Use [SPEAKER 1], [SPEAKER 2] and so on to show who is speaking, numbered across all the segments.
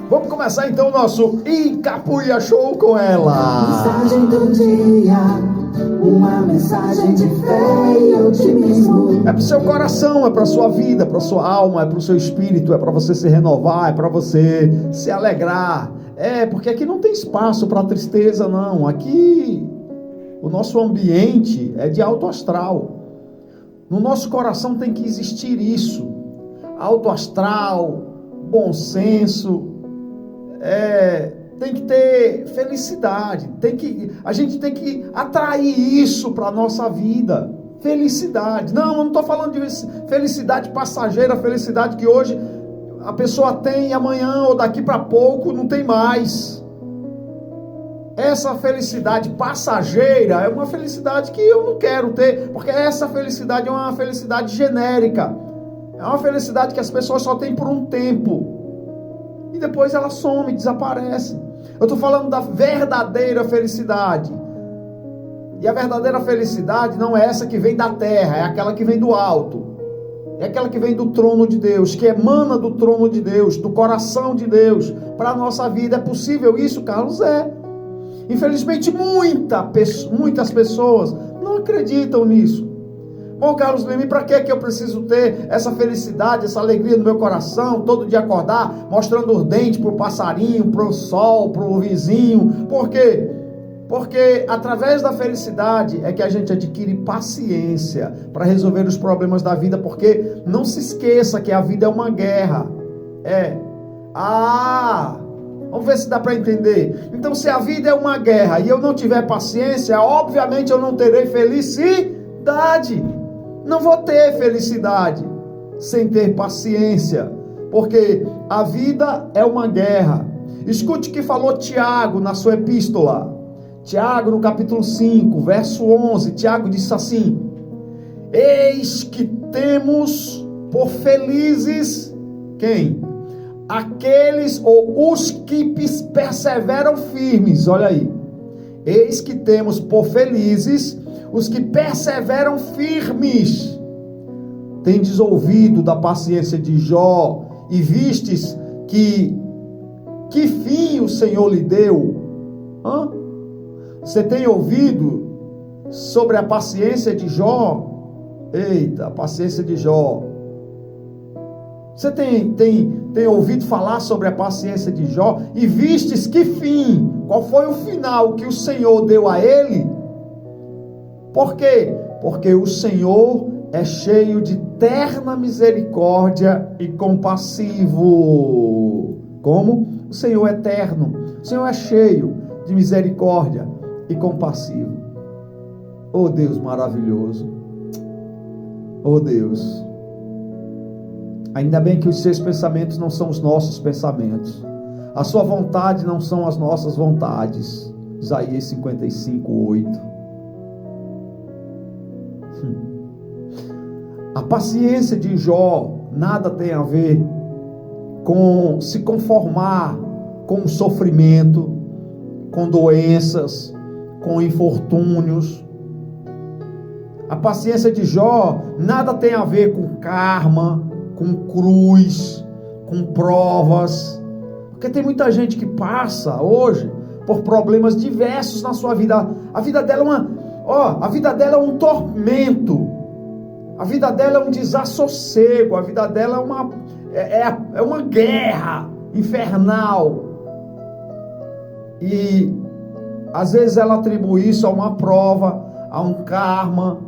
[SPEAKER 1] Vamos começar então o nosso Icapuia Show com ela.
[SPEAKER 2] Mensagem do dia, uma mensagem de fé e otimismo.
[SPEAKER 1] É pro seu coração, é pra sua vida, é pra sua alma, é pro seu espírito, é pra você se renovar, é pra você se alegrar. Porque aqui não tem espaço pra tristeza, não. Aqui o nosso ambiente é de alto astral. No nosso coração tem que existir isso. Alto astral, bom senso. Tem que ter felicidade, a gente tem que atrair isso para a nossa vida, felicidade. Não, eu não estou falando de felicidade passageira, felicidade que hoje a pessoa tem e amanhã ou daqui para pouco não tem mais. Essa felicidade passageira é uma felicidade que eu não quero ter, porque essa felicidade é uma felicidade genérica, é uma felicidade que as pessoas só têm por um tempo. E depois ela some, desaparece. Eu estou falando da verdadeira felicidade. E a verdadeira felicidade não é essa que vem da terra, é aquela que vem do alto. É aquela que vem do trono de Deus, que emana do trono de Deus, do coração de Deus, para a nossa vida. É possível isso, Carlos? Infelizmente, muitas pessoas não acreditam nisso. Bom, Carlos Leme, para que eu preciso ter essa felicidade, essa alegria no meu coração, todo dia acordar, mostrando os dentes para o passarinho, para o sol, para o vizinho? Por quê? Porque através da felicidade é que a gente adquire paciência para resolver os problemas da vida, porque não se esqueça que a vida é uma guerra. Vamos ver se dá para entender. Então, se a vida é uma guerra e eu não tiver paciência, obviamente eu não terei felicidade. Não vou ter felicidade sem ter paciência, porque a vida é uma guerra. Escute o que falou Tiago na sua epístola. Tiago, no capítulo 5, verso 11, Tiago disse assim: eis que temos por felizes, quem? Aqueles ou os que perseveram firmes. Olha aí. Eis que temos por felizes os que perseveram firmes. Tendes ouvido da paciência de Jó e vistes que fim o Senhor lhe deu? Você tem ouvido sobre a paciência de Jó? Eita, a paciência de Jó. Você tem ouvido falar sobre a paciência de Jó e vistes que fim? Qual foi o final que o Senhor deu a ele? Por quê? Porque o Senhor é cheio de terna misericórdia e compassivo. Como? O Senhor é eterno. O Senhor é cheio de misericórdia e compassivo. Oh Deus maravilhoso. Oh Deus. Ainda bem que os seus pensamentos não são os nossos pensamentos. A sua vontade não são as nossas vontades. Isaías 55, 8. A paciência de Jó nada tem a ver com se conformar com o sofrimento, com doenças, com infortúnios. A paciência de Jó nada tem a ver com karma, com cruz, com provas. Porque tem muita gente que passa hoje por problemas diversos na sua vida. A vida dela é um tormento. A vida dela é um desassossego. A vida dela é uma guerra infernal. E às vezes ela atribui isso a uma prova, a um karma,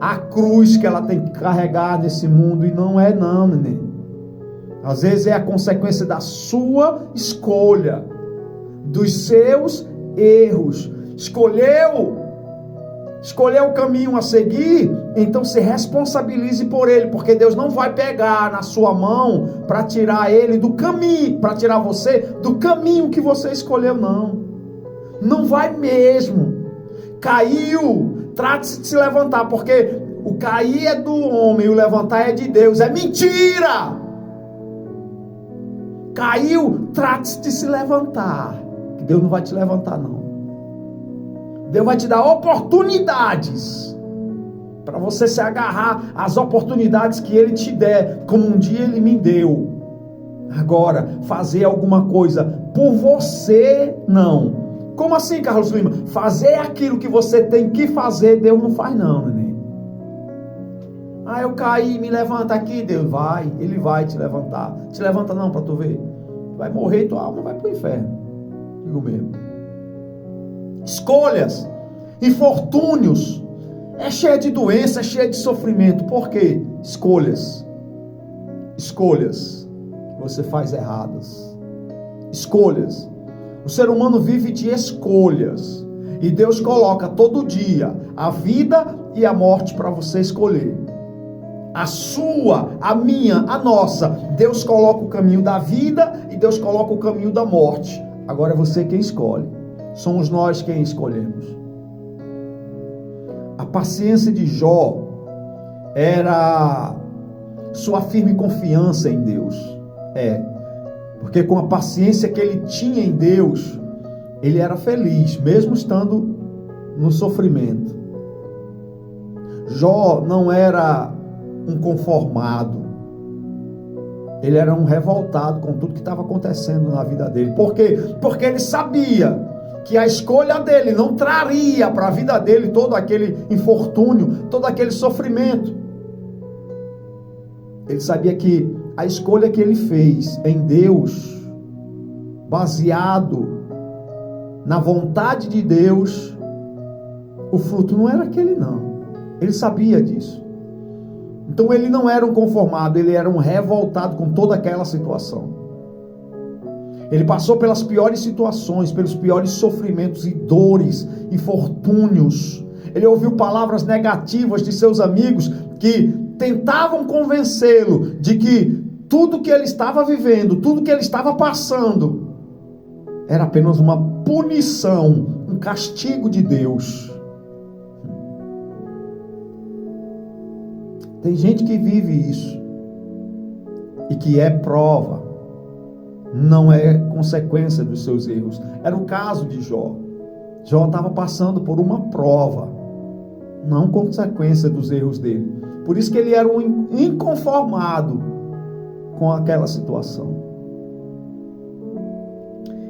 [SPEAKER 1] a cruz que ela tem que carregar nesse mundo. E não é não, neném. Às vezes é a consequência da sua escolha, dos seus erros. Escolheu o caminho a seguir, então se responsabilize por ele, porque Deus não vai pegar na sua mão para tirar ele do caminho, para tirar você do caminho que você escolheu, não vai mesmo. Caiu, trate-se de se levantar, porque o cair é do homem, o levantar é de Deus. É mentira! Caiu, trate-se de se levantar, que Deus não vai te levantar não. Deus vai te dar oportunidades para você se agarrar às oportunidades que Ele te der, como um dia Ele me deu. Agora, fazer alguma coisa por você, não. Como assim, Carlos Lima? Fazer aquilo que você tem que fazer, Deus não faz não, neném. Ah, eu caí, me levanta aqui, Deus vai, Ele vai te levantar. Te levanta não, para tu ver. Vai morrer, tua alma vai para o inferno. Digo mesmo. Escolhas, infortúnios, é cheia de doença, é cheia de sofrimento. Por quê? Escolhas que você faz erradas. Escolhas. O ser humano vive de escolhas, e Deus coloca todo dia a vida e a morte para você escolher. A sua, a minha, a nossa. Deus coloca o caminho da vida e Deus coloca o caminho da morte. Agora é você quem escolhe. Somos nós quem escolhemos. A paciência de Jó era sua firme confiança em Deus. Porque com a paciência que ele tinha em Deus, ele era feliz, mesmo estando no sofrimento. Jó não era um conformado. Ele era um revoltado com tudo que estava acontecendo na vida dele. Por quê? Porque ele sabia que a escolha dele não traria para a vida dele todo aquele infortúnio, todo aquele sofrimento. Ele sabia que a escolha que ele fez em Deus, baseado na vontade de Deus, o fruto não era aquele não. Ele sabia disso. Então ele não era um conformado, ele era um revoltado com toda aquela situação. Ele passou pelas piores situações, pelos piores sofrimentos e dores, infortúnios. Ele ouviu palavras negativas de seus amigos que tentavam convencê-lo de que tudo que ele estava vivendo, tudo que ele estava passando, era apenas uma punição, um castigo de Deus. Tem gente que vive isso e que é prova, não é consequência dos seus erros. Era o caso de Jó. Jó estava passando por uma prova, não consequência dos erros dele. Por isso que ele era um inconformado com aquela situação.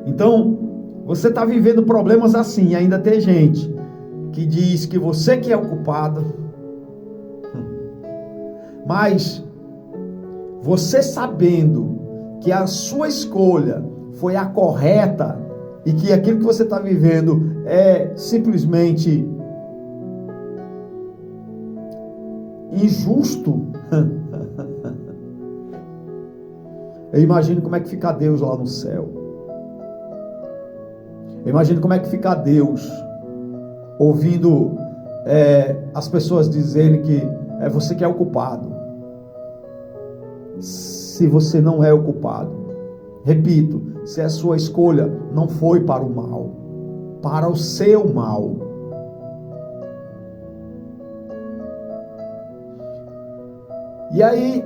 [SPEAKER 1] Então, você está vivendo problemas assim, ainda tem gente que diz que você que é o culpado. Mas você sabendo que a sua escolha foi a correta e que aquilo que você está vivendo é simplesmente injusto, eu imagino como é que fica Deus lá no céu. Eu imagino como é que fica Deus ouvindo as pessoas dizerem que é você que é o culpado. Se você não é o culpado, repito, se a sua escolha não foi para o mal, para o seu mal. E aí,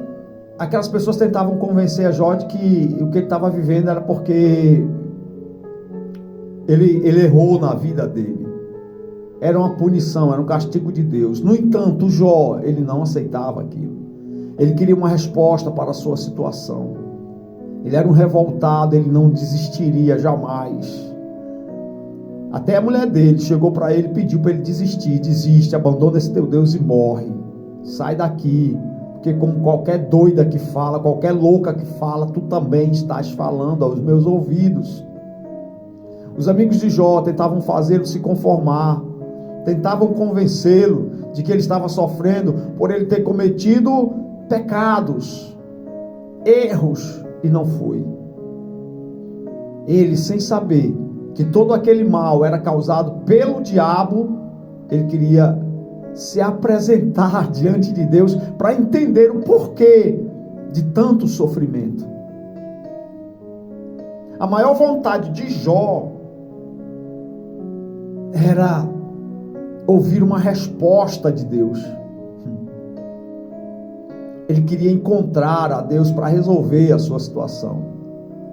[SPEAKER 1] aquelas pessoas tentavam convencer a Jó de que o que ele estava vivendo era porque ele errou na vida dele. Era uma punição, era um castigo de Deus. No entanto, Jó, ele não aceitava aquilo. Ele queria uma resposta para a sua situação. Ele era um revoltado, ele não desistiria jamais. Até a mulher dele chegou para ele e pediu para ele desistir. Desiste, abandona esse teu Deus e morre. Sai daqui. Porque como qualquer doida que fala, qualquer louca que fala, tu também estás falando aos meus ouvidos. Os amigos de Jó tentavam fazê-lo se conformar. Tentavam convencê-lo de que ele estava sofrendo por ele ter cometido pecados, erros, e não foi. Ele, sem saber que todo aquele mal era causado pelo diabo, ele queria se apresentar diante de Deus para entender o porquê de tanto sofrimento. A maior vontade de Jó era ouvir uma resposta de Deus. Ele queria encontrar a Deus para resolver a sua situação.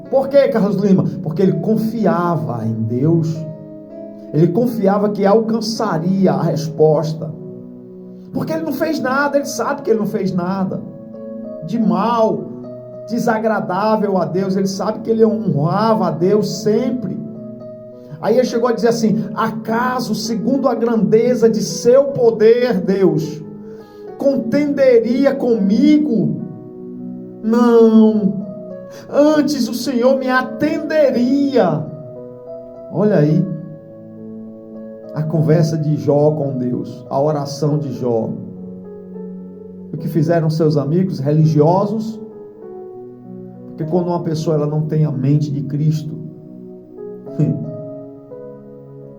[SPEAKER 1] Por quê, Carlos Lima? Porque ele confiava em Deus. Ele confiava que alcançaria a resposta. Porque ele não fez nada, ele sabe que ele não fez nada de mal, desagradável a Deus. Ele sabe que ele honrava a Deus sempre. Aí ele chegou a dizer assim: acaso, segundo a grandeza de seu poder, Deus contenderia comigo? Não, antes o Senhor me atenderia. Olha aí a conversa de Jó com Deus, a oração de Jó. O que fizeram seus amigos religiosos? Porque quando uma pessoa ela não tem a mente de Cristo,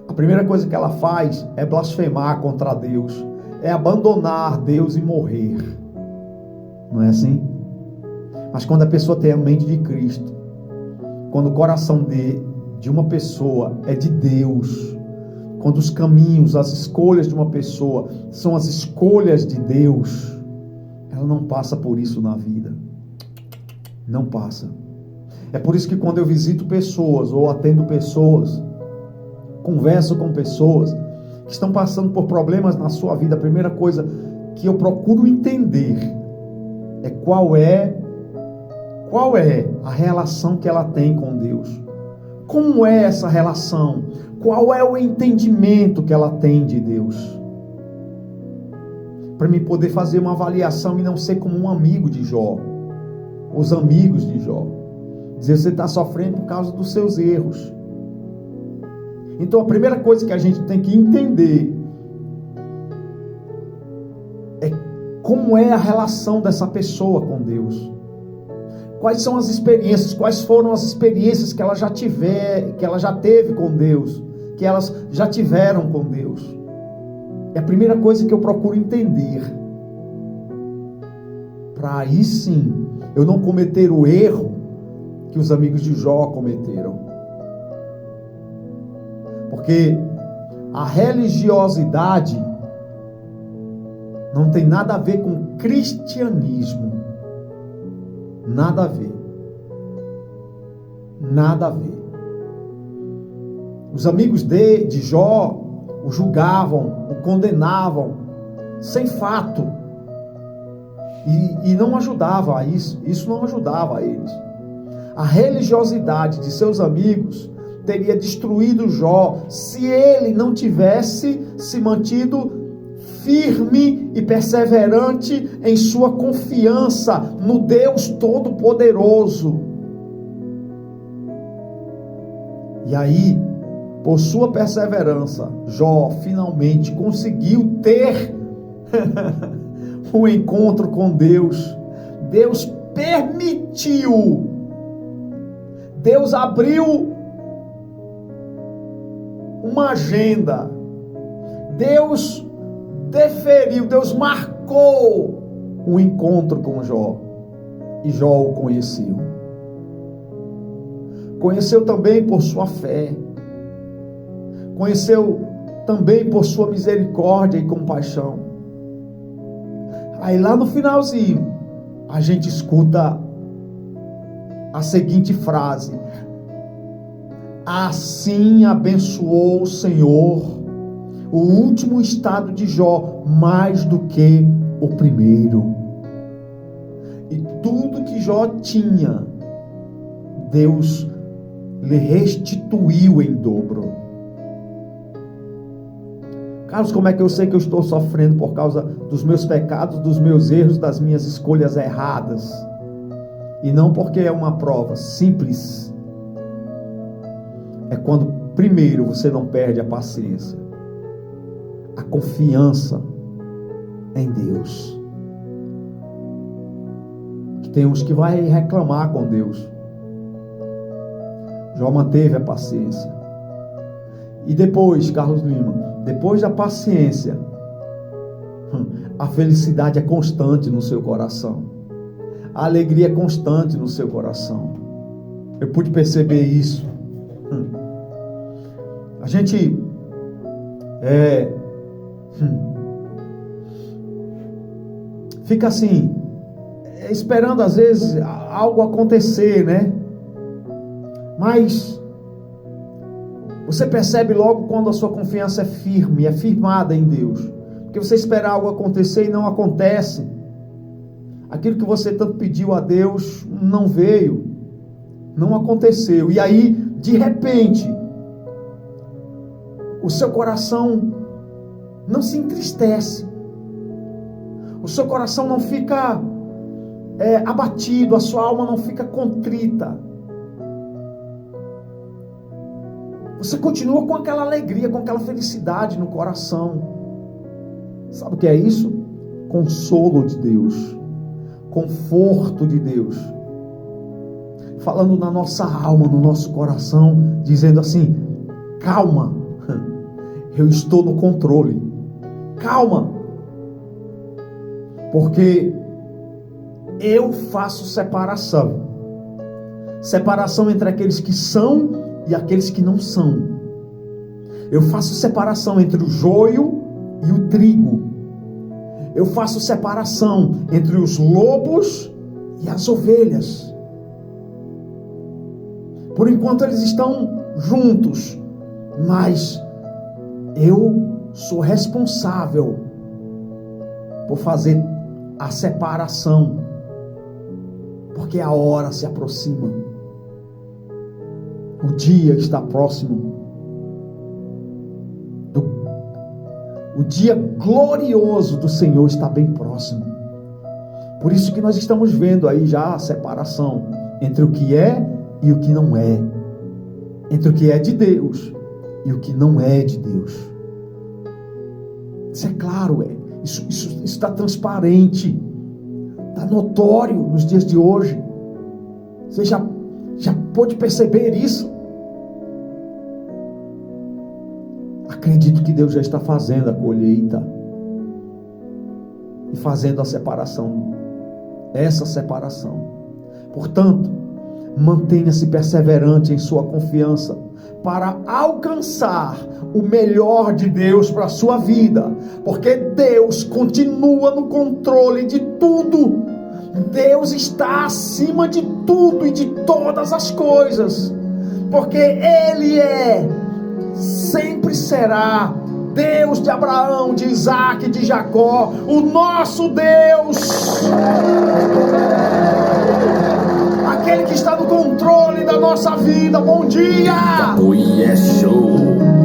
[SPEAKER 1] a primeira coisa que ela faz é blasfemar contra Deus, é abandonar Deus e morrer. Não é assim? Mas quando a pessoa tem a mente de Cristo, quando o coração de uma pessoa é de Deus, quando os caminhos, as escolhas de uma pessoa são as escolhas de Deus, ela não passa por isso na vida. Não passa. É por isso que quando eu visito pessoas ou atendo pessoas, converso com pessoas que estão passando por problemas na sua vida, a primeira coisa que eu procuro entender é qual é a relação que ela tem com Deus. Como é essa relação? Qual é o entendimento que ela tem de Deus? Para mim poder fazer uma avaliação e não ser como um amigo de Jó, os amigos de Jó. Dizer, você está sofrendo por causa dos seus erros. Então a primeira coisa que a gente tem que entender é como é a relação dessa pessoa com Deus. Quais são as experiências, quais foram as experiências que ela já teve com Deus, que elas já tiveram com Deus. É a primeira coisa que eu procuro entender, para aí sim eu não cometer o erro que os amigos de Jó cometeram. Porque a religiosidade não tem nada a ver com cristianismo. Nada a ver. Nada a ver. Os amigos de Jó o julgavam, o condenavam, sem fato. E não ajudava a isso. Isso não ajudava a eles. A religiosidade de seus amigos teria destruído Jó se ele não tivesse se mantido firme e perseverante em sua confiança no Deus Todo-Poderoso. E aí, por sua perseverança, Jó finalmente conseguiu ter um encontro com Deus. Deus permitiu, Deus abriu uma agenda, Deus deferiu, Deus marcou um encontro com Jó, e Jó o conheceu. Conheceu também por sua fé, conheceu também por sua misericórdia e compaixão. Aí lá no finalzinho, a gente escuta a seguinte frase: assim abençoou o Senhor o último estado de Jó mais do que o primeiro. E tudo que Jó tinha, Deus lhe restituiu em dobro. Carlos, como é que eu sei que eu estou sofrendo por causa dos meus pecados, dos meus erros, das minhas escolhas erradas? E não porque é uma prova simples. É quando primeiro você não perde a paciência, a confiança em Deus. Que tem uns que vai reclamar com Deus. Jó manteve a paciência. E depois, Carlos Lima, depois da paciência, a felicidade é constante no seu coração. A alegria é constante no seu coração. Eu pude perceber isso. A gente fica assim, esperando às vezes algo acontecer, né? Mas Você percebe logo quando a sua confiança é firme, é firmada em Deus. Porque você espera algo acontecer e não acontece. Aquilo que você tanto pediu a Deus não veio, não aconteceu. E aí, de repente, o seu coração não se entristece. O seu coração não fica abatido, a sua alma não fica contrita. Você continua com aquela alegria, com aquela felicidade no coração. Sabe o que é isso? Consolo de Deus, conforto de Deus, falando na nossa alma, no nosso coração, dizendo assim: calma, eu estou no controle, calma, porque eu faço separação entre aqueles que são e aqueles que não são. Eu faço separação entre o joio e o trigo. Eu faço separação entre os lobos e as ovelhas. Por enquanto eles estão juntos, mas eu sou responsável por fazer a separação, porque a hora se aproxima. O dia está próximo. O dia glorioso do Senhor está bem próximo. Por isso que nós estamos vendo aí já a separação entre o que é e o que não é, entre o que é de Deus e o que não é de Deus. Isso é claro, isso está transparente, está notório nos dias de hoje. Você já pôde perceber isso? Acredito que Deus já está fazendo a colheita e fazendo a separação, essa separação. Portanto, mantenha-se perseverante em sua confiança para alcançar o melhor de Deus para a sua vida, porque Deus continua no controle de tudo. Deus está acima de tudo e de todas as coisas, porque Ele sempre será Deus de Abraão, de Isaac, de Jacó, o nosso Deus, aquele que está no controle da nossa vida. Bom dia!
[SPEAKER 3] Show.